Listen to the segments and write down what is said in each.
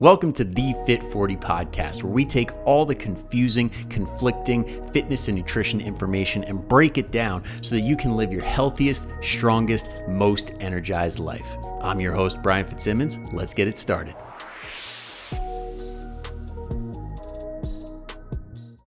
Welcome to the Fit 40 podcast, where we take all the confusing, conflicting fitness and nutrition information and break it down so that you can live your healthiest, strongest, most energized life. I'm your host, Brian Fitzsimmons. Let's get it started.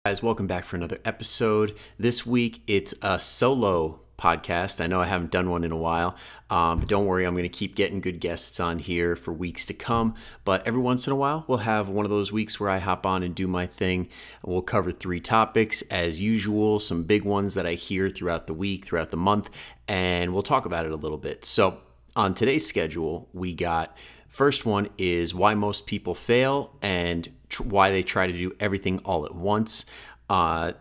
Guys, welcome back for another episode. This week, it's a solo podcast. I know I haven't done one in a while, but don't worry, I'm going to keep getting good guests on here for weeks to come. But every once in a while, we'll have one of those weeks where I hop on and do my thing. We'll cover 3 topics as usual, some big ones that I hear throughout the week, throughout the month, and we'll talk about it a little bit. So on today's schedule, we got first one is why most people fail and why they try to do everything all at once.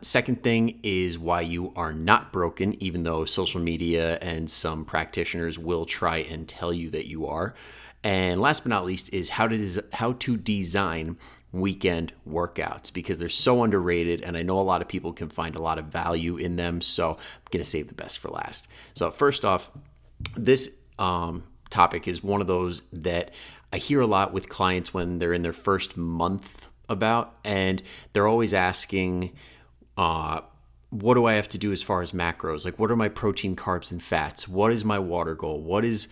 Second thing is why you are not broken, even though social media and some practitioners will try and tell you that you are. And last but not least is how to design weekend workouts, because they're so underrated and I know a lot of people can find a lot of value in them. So I'm going to save the best for last. So first off, this topic is one of those that I hear a lot with clients when they're in their first month about, and they're always asking, what do I have to do as far as macros? Like, what are my protein, carbs, and fats? What is my water goal? What is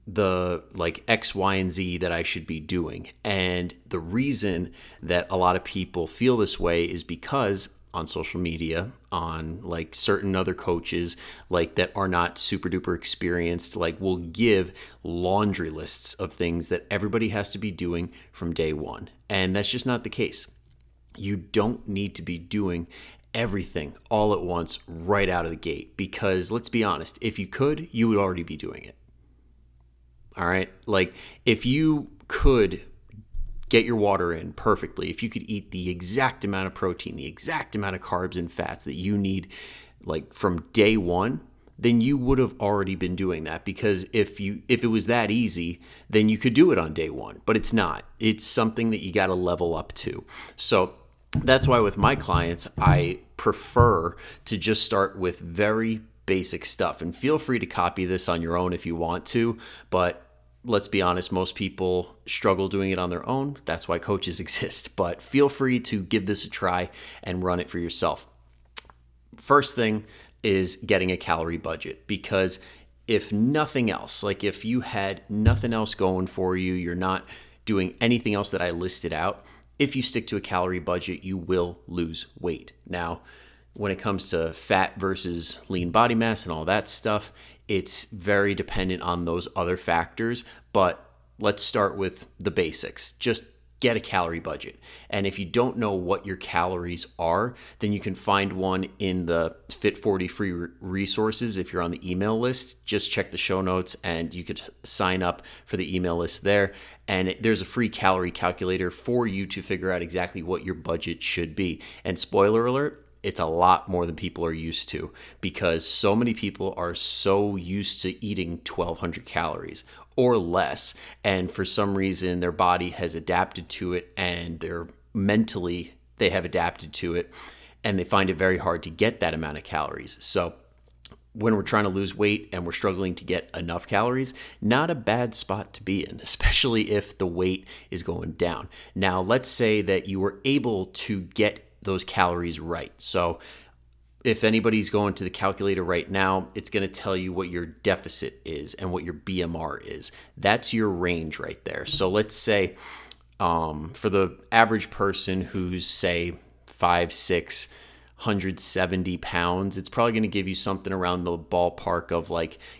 the X, Y, and Z that I should be doing? And the reason that a lot of people feel this way is because on social media, on certain other coaches that are not super duper experienced, will give laundry lists of things that everybody has to be doing from day one. And that's just not the case. You don't need to be doing everything all at once right out of the gate, because let's be honest, if you could, you would already be doing it. All right. If you could get your water in perfectly, if you could eat the exact amount of protein, the exact amount of carbs and fats that you need from day one, then you would have already been doing that. Because if it was that easy, then you could do it on day one, but it's not. It's something that you got to level up to. So that's why with my clients, I prefer to just start with very basic stuff, and feel free to copy this on your own if you want to, but let's be honest, most people struggle doing it on their own. That's why coaches exist. But feel free to give this a try and run it for yourself. First thing is getting a calorie budget, because if nothing else, if you had nothing else going for you, you're not doing anything else that I listed out, if you stick to a calorie budget, you will lose weight. Now, when it comes to fat versus lean body mass and all that stuff, it's very dependent on those other factors, but let's start with the basics. Just get a calorie budget. And if you don't know what your calories are, then you can find one in the Fit 40 free resources. If you're on the email list, just check the show notes and you could sign up for the email list there. And there's a free calorie calculator for you to figure out exactly what your budget should be. And spoiler alert, it's a lot more than people are used to, because so many people are so used to eating 1,200 calories or less. And for some reason, their body has adapted to it, and they have adapted to it, and they find it very hard to get that amount of calories. So when we're trying to lose weight and we're struggling to get enough calories, not a bad spot to be in, especially if the weight is going down. Now, let's say that you were able to get those calories right. So if anybody's going to the calculator right now, it's going to tell you what your deficit is and what your BMR is. That's your range right there. So let's say for the average person who's, say, 5'6", 170 pounds, it's probably going to give you something around the ballpark of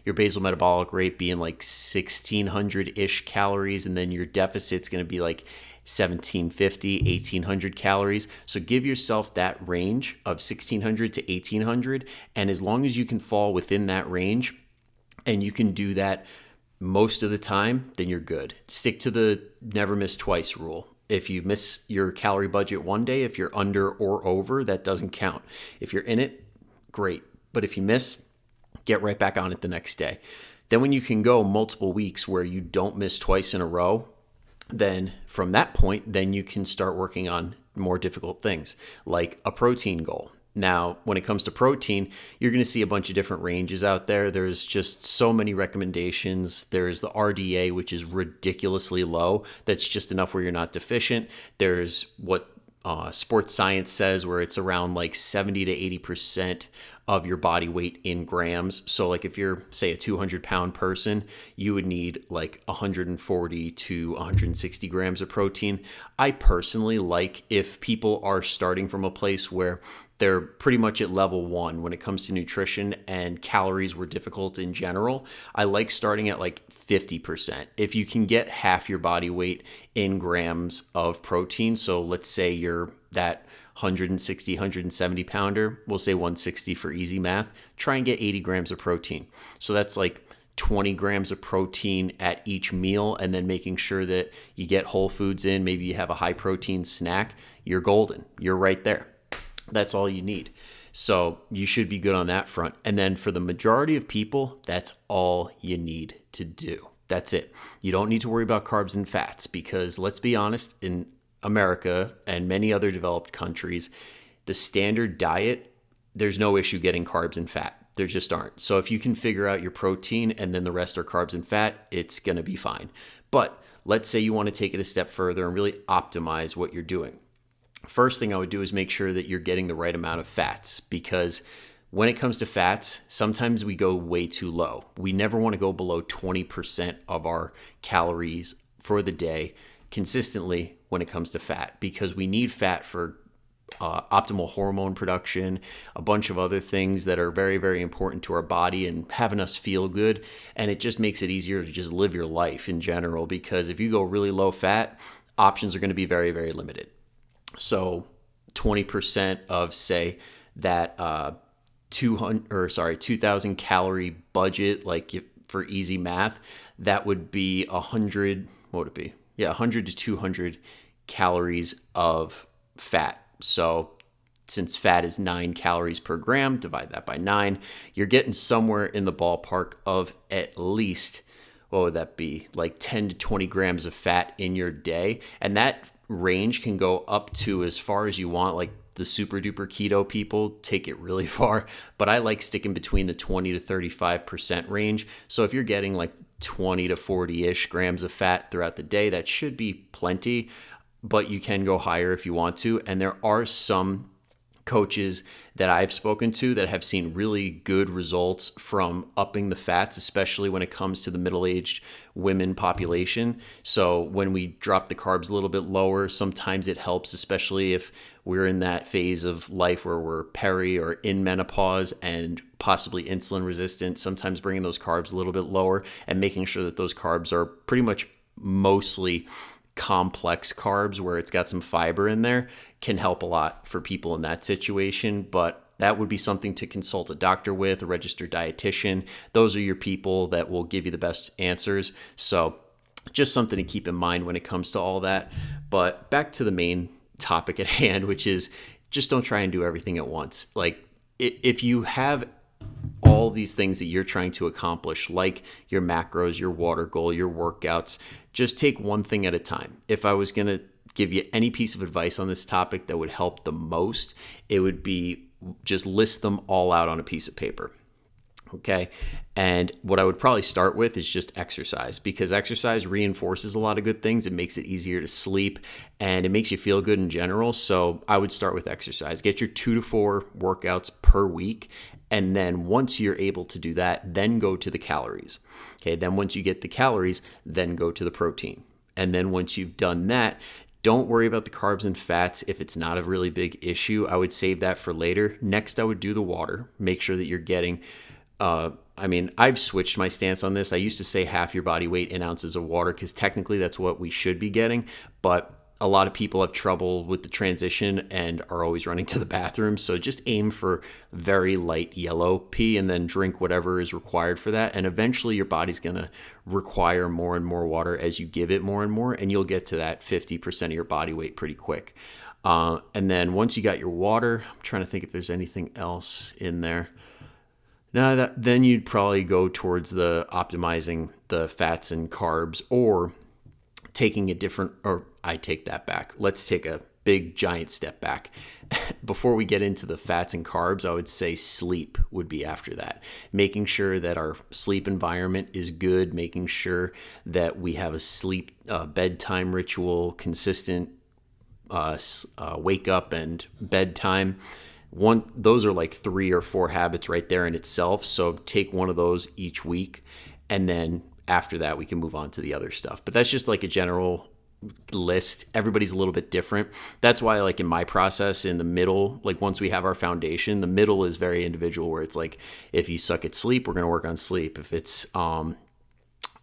your basal metabolic rate being 1,600-ish calories, and then your deficit's going to be 1,750, 1,800 calories. So give yourself that range of 1,600 to 1,800. And as long as you can fall within that range and you can do that most of the time, then you're good. Stick to the never miss twice rule. If you miss your calorie budget one day, if you're under or over, that doesn't count. If you're in it, great. But if you miss, get right back on it the next day. Then when you can go multiple weeks where you don't miss twice in a row, then from that point, then you can start working on more difficult things like a protein goal. Now, when it comes to protein, you're going to see a bunch of different ranges out there. There's just so many recommendations. There's the RDA, which is ridiculously low. That's just enough where you're not deficient. There's what sports science says, where it's around like 70 to 80% of your body weight in grams. So like if you're, say, a 200-pound person, you would need like 140 to 160 grams of protein. I personally like, if people are starting from a place where they're pretty much at level 1 when it comes to nutrition and calories were difficult in general, I like starting at like 50%. If you can get half your body weight in grams of protein, so let's say you're that 160, 170 pounder, we'll say 160 for easy math, try and get 80 grams of protein. So that's like 20 grams of protein at each meal, and then making sure that you get whole foods in. Maybe you have a high protein snack. You're golden. You're right there. That's all you need. So you should be good on that front. And then for the majority of people, that's all you need to do. That's it. You don't need to worry about carbs and fats, because let's be honest, in America and many other developed countries, the standard diet, there's no issue getting carbs and fat. There just aren't. So if you can figure out your protein and then the rest are carbs and fat, it's going to be fine. But let's say you want to take it a step further and really optimize what you're doing. First thing I would do is make sure that you're getting the right amount of fats, because when it comes to fats, sometimes we go way too low. We never want to go below 20% of our calories for the day consistently when it comes to fat, because we need fat for optimal hormone production, a bunch of other things that are very, very important to our body and having us feel good. And it just makes it easier to just live your life in general, because if you go really low fat, options are going to be very, very limited. So 20% of, say, that 2,000 calorie budget, like for easy math, that would be 100, what would it be? Yeah, 100 to 200 calories of fat. So since fat is 9 calories per gram, divide that by 9, you're getting somewhere in the ballpark of at least, what would that be? Like 10 to 20 grams of fat in your day. And that range can go up to as far as you want. Like the super duper keto people take it really far, but I like sticking between the 20 to 35% range. So if you're getting like 20 to 40-ish grams of fat throughout the day, that should be plenty, but you can go higher if you want to. And there are some coaches that I've spoken to that have seen really good results from upping the fats, especially when it comes to the middle-aged women population. So when we drop the carbs a little bit lower, sometimes it helps, especially if we're in that phase of life where we're peri or in menopause and possibly insulin resistant. Sometimes bringing those carbs a little bit lower and making sure that those carbs are pretty much mostly complex carbs where it's got some fiber in there can help a lot for people in that situation. But that would be something to consult a doctor with, a registered dietitian. Those are your people that will give you the best answers. So just something to keep in mind when it comes to all that. But back to the main topic at hand, which is just don't try and do everything at once. Like if you have all these things that you're trying to accomplish, like your macros, your water goal, your workouts, just take one thing at a time. If I was going to give you any piece of advice on this topic that would help the most, it would be just list them all out on a piece of paper. Okay. And what I would probably start with is just exercise, because exercise reinforces a lot of good things. It makes it easier to sleep and it makes you feel good in general. So I would start with exercise. Get your 2 to 4 workouts per week. And then once you're able to do that, then go to the calories. Okay. Then once you get the calories, then go to the protein. And then once you've done that, don't worry about the carbs and fats if it's not a really big issue. I would save that for later. Next, I would do the water. Make sure that you're getting I've switched my stance on this. I used to say half your body weight in ounces of water because technically that's what we should be getting. But a lot of people have trouble with the transition and are always running to the bathroom. So just aim for very light yellow pee and then drink whatever is required for that. And eventually your body's going to require more and more water as you give it more and more. And you'll get to that 50% of your body weight pretty quick. And then once you got your water, I'm trying to think if there's anything else in there. Now, then you'd probably go towards the optimizing the fats and carbs, or taking a different, or I take that back. Let's take a big giant step back. Before we get into the fats and carbs, I would say sleep would be after that. Making sure that our sleep environment is good, making sure that we have a sleep bedtime ritual, consistent wake up and bedtime. Those are like 3 or 4 habits right there in itself. So take one of those each week, and then after that we can move on to the other stuff. But that's just like a general list. Everybody's a little bit different. That's why, like, in my process, in the middle, like once we have our foundation, the middle is very individual, where it's like, if you suck at sleep, we're going to work on sleep.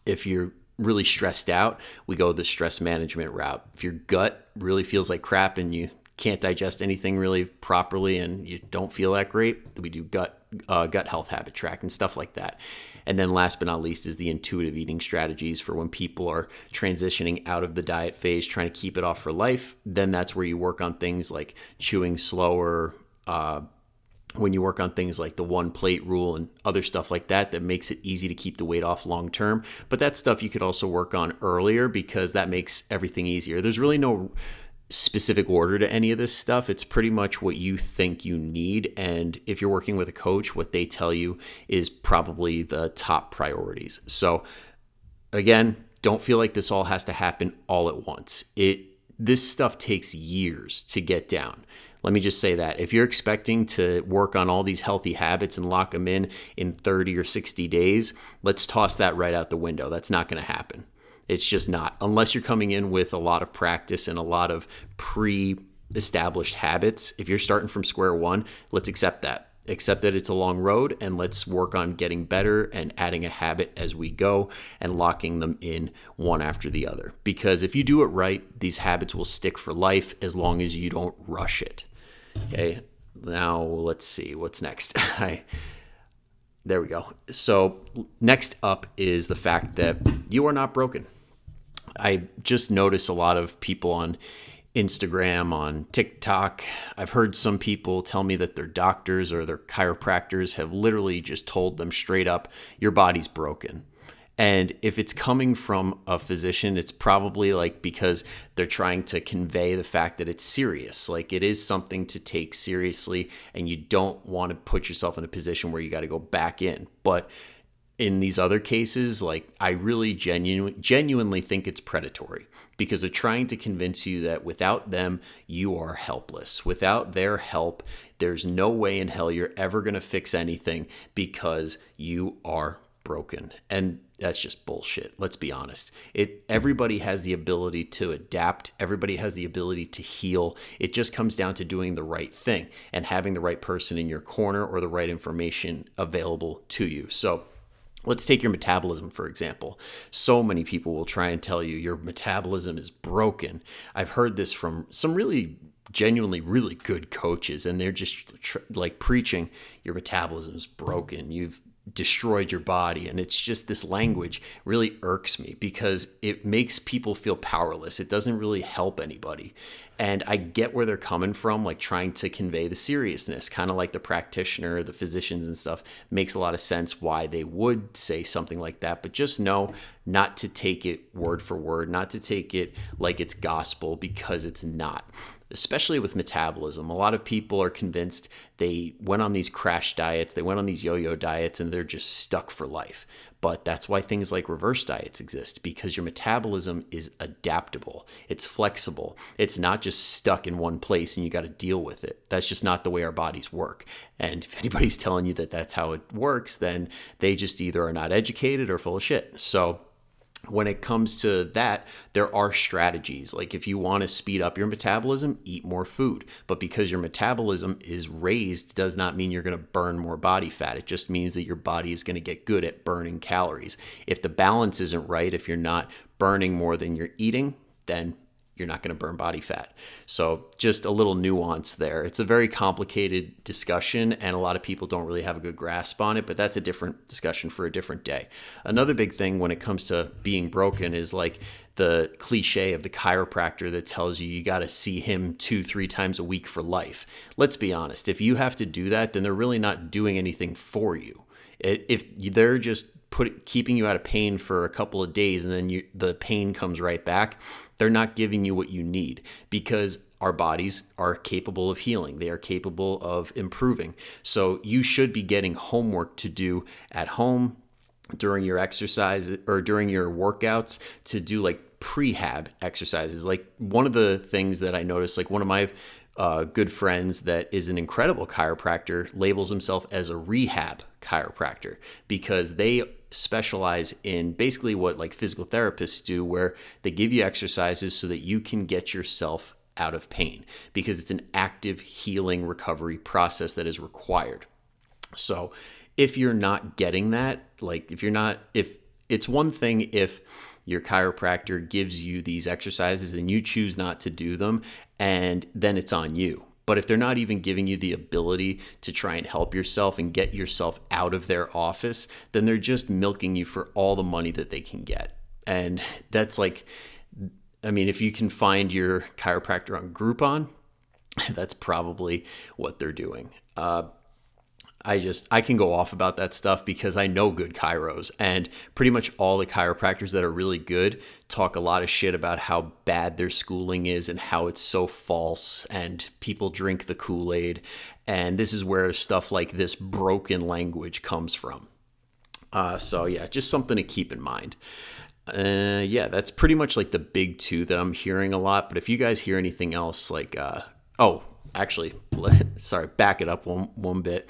If you're really stressed out, we go the stress management route. If your gut really feels like crap and you can't digest anything really properly and you don't feel that great, we do gut health habit track and stuff like that. And then last but not least is the intuitive eating strategies for when people are transitioning out of the diet phase, trying to keep it off for life. Then that's where you work on things like chewing slower, when you work on things like the 1 plate rule and other stuff like that, that makes it easy to keep the weight off long term. But that stuff you could also work on earlier, because that makes everything easier. There's really no specific order to any of this stuff. It's pretty much what you think you need. And if you're working with a coach, what they tell you is probably the top priorities. So again, don't feel like this all has to happen all at once. This stuff takes years to get down. Let me just say that. If you're expecting to work on all these healthy habits and lock them in 30 or 60 days, let's toss that right out the window. That's not going to happen. It's just not. Unless you're coming in with a lot of practice and a lot of pre-established habits. If you're starting from square one, let's accept that. Accept that it's a long road, and let's work on getting better and adding a habit as we go and locking them in one after the other. Because if you do it right, these habits will stick for life as long as you don't rush it. Okay, now let's see what's next. There we go. So next up is the fact that you are not broken. I just notice a lot of people on Instagram, on TikTok. I've heard some people tell me that their doctors or their chiropractors have literally just told them straight up, your body's broken. And if it's coming from a physician, it's probably like because they're trying to convey the fact that it's serious. Like, it is something to take seriously, and you don't want to put yourself in a position where you got to go back in. But in these other cases, like, I really genuinely think it's predatory, because they're trying to convince you that without them, you are helpless. Without their help, there's no way in hell you're ever going to fix anything, because you are broken. And that's just bullshit. Let's be honest. Everybody has the ability to adapt. Everybody has the ability to heal. It just comes down to doing the right thing and having the right person in your corner or the right information available to you. So let's take your metabolism, for example. So many people will try and tell you your metabolism is broken. I've heard this from some really genuinely really good coaches, and they're just like preaching your metabolism is broken. You've destroyed your body. And it's just, this language really irks me, because it makes people feel powerless. It doesn't really help anybody. And I get where they're coming from, like trying to convey the seriousness, kind of like the practitioner, the physicians and stuff. Makes a lot of sense why they would say something like that. But just know not to take it word for word, not to take it like it's gospel, because it's not. Especially with metabolism, a lot of people are convinced they went on these crash diets, they went on these yo-yo diets, and they're just stuck for life. But that's why things like reverse diets exist, because your metabolism is adaptable. It's flexible. It's not just stuck in one place and you got to deal with it. That's just not the way our bodies work. And if anybody's telling you that that's how it works, then they just either are not educated or full of shit. So when it comes to that, there are strategies. Like, if you want to speed up your metabolism, eat more food. But because your metabolism is raised does not mean you're going to burn more body fat. It just means that your body is going to get good at burning calories. If the balance isn't right, if you're not burning more than you're eating, then you're not going to burn body fat. So just a little nuance there. It's a very complicated discussion, and a lot of people don't really have a good grasp on it, but that's a different discussion for a different day. Another big thing when it comes to being broken is like the cliche of the chiropractor that tells you got to see him 2-3 times a week for life. Let's be honest. If you have to do that, then they're really not doing anything for you. If they're just keeping you out of pain for a couple of days and then the pain comes right back, they're not giving you what you need, because our bodies are capable of healing. They are capable of improving. So you should be getting homework to do at home during your exercise or during your workouts, to do like prehab exercises. Like one of the things that I noticed, like one of my good friends that is an incredible chiropractor labels himself as a rehab chiropractor, because they specialize in basically what like physical therapists do, where they give you exercises so that you can get yourself out of pain, because it's an active healing recovery process that is required. So if you're not getting that, like if it's one thing if your chiropractor gives you these exercises and you choose not to do them, and then it's on you. But if they're not even giving you the ability to try and help yourself and get yourself out of their office, then they're just milking you for all the money that they can get. And that's like, I mean, if you can find your chiropractor on Groupon, that's probably what they're doing. I can go off about that stuff because I know good chiros, and pretty much all the chiropractors that are really good talk a lot of shit about how bad their schooling is and how it's so false and people drink the Kool-Aid. And this is where stuff like this broken language comes from. So yeah, just something to keep in mind. Yeah, that's pretty much like the big two that I'm hearing a lot. But if you guys hear anything else, like, actually, sorry, back it up one bit.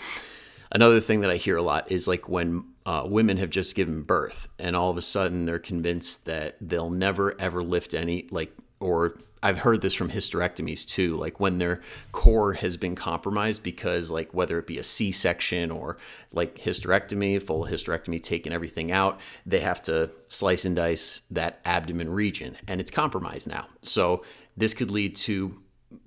Another thing that I hear a lot is like when women have just given birth and all of a sudden they're convinced that they'll never ever lift any, like, or I've heard this from hysterectomies too, like when their core has been compromised because, like, whether it be a C-section or like hysterectomy, full hysterectomy, taking everything out, they have to slice and dice that abdomen region and it's compromised now. So this could lead to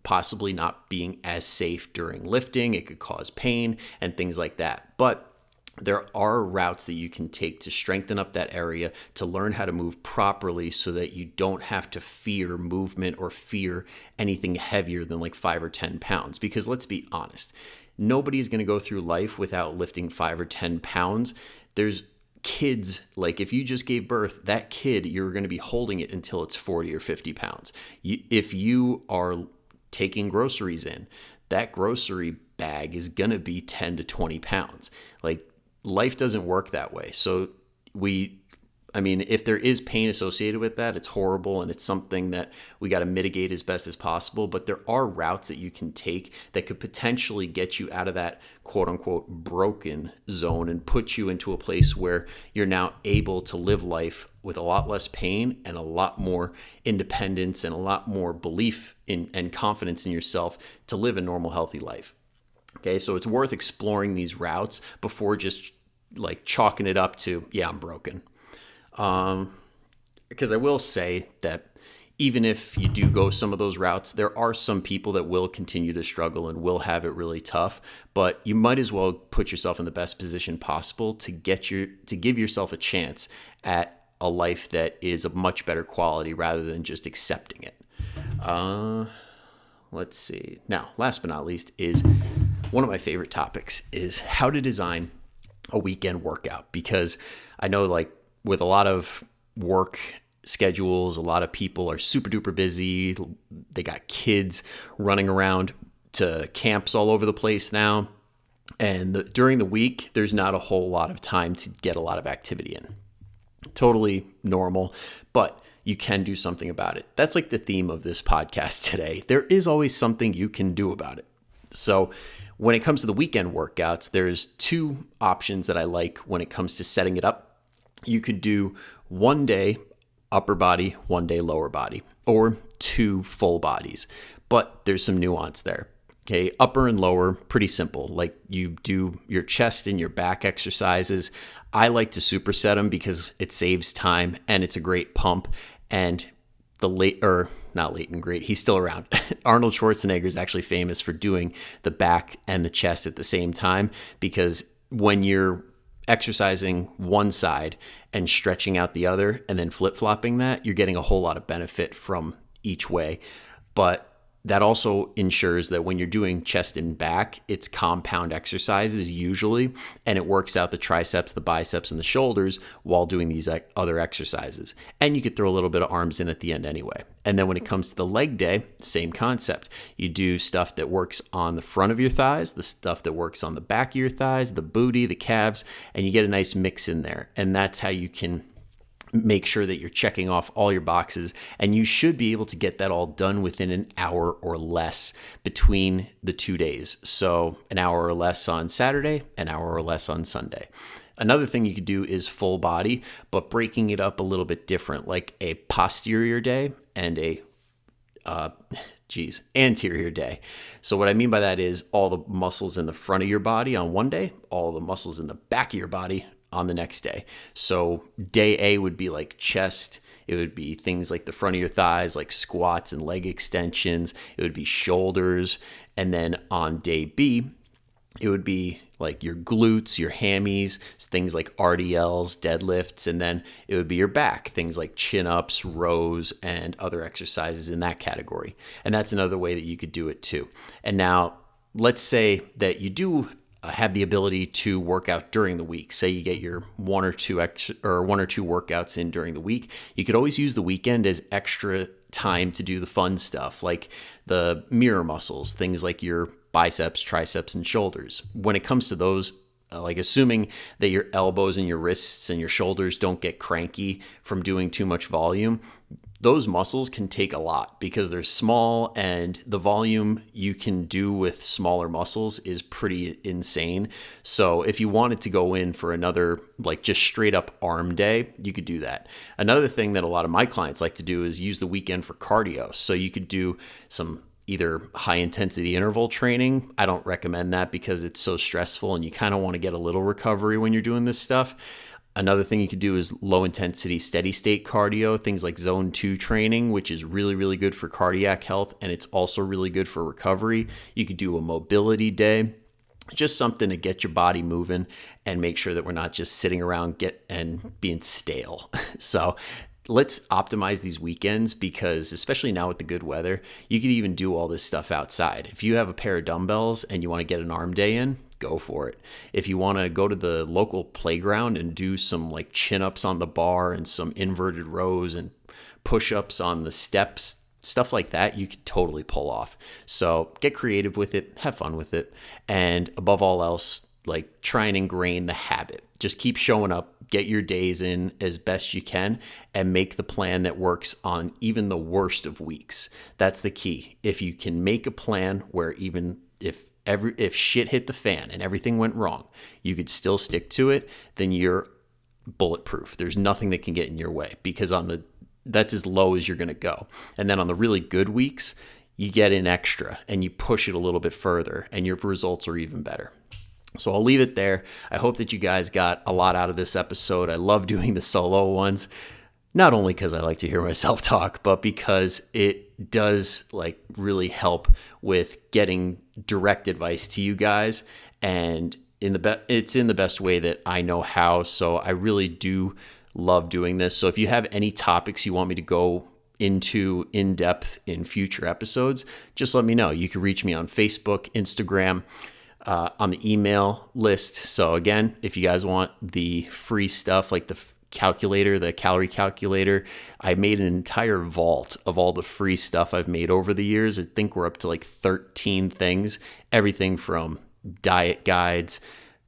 possibly not being as safe during lifting. It could cause pain and things like that. But there are routes that you can take to strengthen up that area, to learn how to move properly so that you don't have to fear movement or fear anything heavier than like 5 or 10 pounds. Because let's be honest, nobody's going to go through life without lifting 5 or 10 pounds. There's kids, like if you just gave birth, that kid, you're going to be holding it until it's 40 or 50 pounds. If you are taking groceries in, that grocery bag is going to be 10 to 20 pounds. Like, life doesn't work that way. So if there is pain associated with that, it's horrible and it's something that we got to mitigate as best as possible. But there are routes that you can take that could potentially get you out of that quote unquote broken zone and put you into a place where you're now able to live life with a lot less pain and a lot more independence and a lot more belief in and confidence in yourself to live a normal, healthy life. Okay, so it's worth exploring these routes before just like chalking it up to, yeah, I'm broken. Because I will say that even if you do go some of those routes, there are some people that will continue to struggle and will have it really tough, but you might as well put yourself in the best position possible to give yourself a chance at a life that is of much better quality rather than just accepting it. Let's see. Now, last but not least is one of my favorite topics is how to design a weekend workout, because I know, like, with a lot of work schedules, a lot of people are super duper busy. They got kids running around to camps all over the place now. And during the week, there's not a whole lot of time to get a lot of activity in. Totally normal, but you can do something about it. That's like the theme of this podcast today. There is always something you can do about it. So when it comes to the weekend workouts, there's two options that I like when it comes to setting it up. You could do one day upper body, one day lower body, or 2 full bodies. But there's some nuance there. Okay, upper and lower, pretty simple. Like you do your chest and your back exercises. I like to superset them because it saves time and it's a great pump. And not Leighton Great, he's still around. Arnold Schwarzenegger is actually famous for doing the back and the chest at the same time, because when you're exercising one side and stretching out the other and then flip-flopping that, you're getting a whole lot of benefit from each way. But That also ensures that when you're doing chest and back, it's compound exercises usually, and it works out the triceps, the biceps, and the shoulders while doing these other exercises. And you could throw a little bit of arms in at the end anyway. And then when it comes to the leg day, same concept. You do stuff that works on the front of your thighs, the stuff that works on the back of your thighs, the booty, the calves, and you get a nice mix in there. And that's how you can make sure that you're checking off all your boxes, and you should be able to get that all done within an hour or less between the 2 days. So an hour or less on Saturday, an hour or less on Sunday. Another thing you could do is full body, but breaking it up a little bit different, like a posterior day and a anterior day. So what I mean by that is all the muscles in the front of your body on one day, all the muscles in the back of your body on the next day. So day A would be like chest. It would be things like the front of your thighs, like squats and leg extensions. It would be shoulders. And then on day B, it would be like your glutes, your hammies, things like RDLs, deadlifts, and then it would be your back, things like chin-ups, rows, and other exercises in that category. And that's another way that you could do it too. And now let's say that you do have the ability to work out during the week. Say you get your one or two workouts in during the week. You could always use the weekend as extra time to do the fun stuff, like the mirror muscles, things like your biceps, triceps, and shoulders. When it comes to those, like assuming that your elbows and your wrists and your shoulders don't get cranky from doing too much volume, those muscles can take a lot because they're small, and the volume you can do with smaller muscles is pretty insane. So if you wanted to go in for another, like just straight up arm day, you could do that. Another thing that a lot of my clients like to do is use the weekend for cardio. So you could do some either high intensity interval training. I don't recommend that because it's so stressful and you kind of want to get a little recovery when you're doing this stuff. Another thing you could do is low intensity steady state cardio, things like zone 2 training, which is really, really good for cardiac health. And it's also really good for recovery. You could do a mobility day, just something to get your body moving and make sure that we're not just sitting around being stale. So let's optimize these weekends, because especially now with the good weather, you could even do all this stuff outside. If you have a pair of dumbbells and you want to get an arm day in, go for it. If you want to go to the local playground and do some like chin-ups on the bar and some inverted rows and push-ups on the steps, stuff like that, you could totally pull off. So get creative with it, have fun with it, and above all else, like try and ingrain the habit. Just keep showing up, get your days in as best you can, and make the plan that works on even the worst of weeks. That's the key. If you can make a plan where even if shit hit the fan and everything went wrong, you could still stick to it, then you're bulletproof. There's nothing that can get in your way, because that's as low as you're going to go. And then on the really good weeks, you get in extra and you push it a little bit further, and your results are even better. So I'll leave it there. I hope that you guys got a lot out of this episode. I love doing the solo ones, not only because I like to hear myself talk, but because it does like really help with getting direct advice to you guys, and it's in the best way that I know how. So I really do love doing this. So if you have any topics you want me to go into in depth in future episodes, just let me know. You can reach me on Facebook, Instagram, on the email list. So again, if you guys want the free stuff like the calculator, the calorie calculator, I made an entire vault of all the free stuff I've made over the years. I think we're up to like 13 things, everything from diet guides,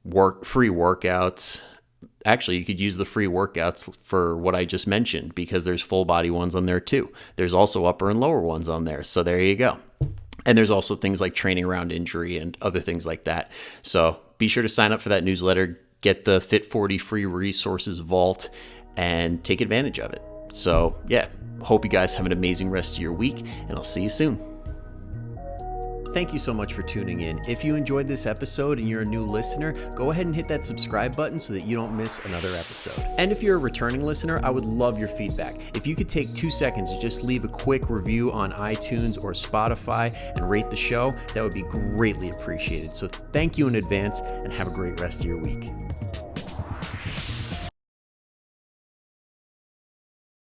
free workouts. Actually, you could use the free workouts for what I just mentioned, because there's full body ones on there too. There's also upper and lower ones on there. So there you go. And there's also things like training around injury and other things like that. So be sure to sign up for that newsletter, get the Fit 40 free resources vault, and take advantage of it. So yeah, hope you guys have an amazing rest of your week, and I'll see you soon. Thank you so much for tuning in. If you enjoyed this episode and you're a new listener, go ahead and hit that subscribe button so that you don't miss another episode. And if you're a returning listener, I would love your feedback. If you could take 2 seconds to just leave a quick review on iTunes or Spotify and rate the show, that would be greatly appreciated. So thank you in advance, and have a great rest of your week.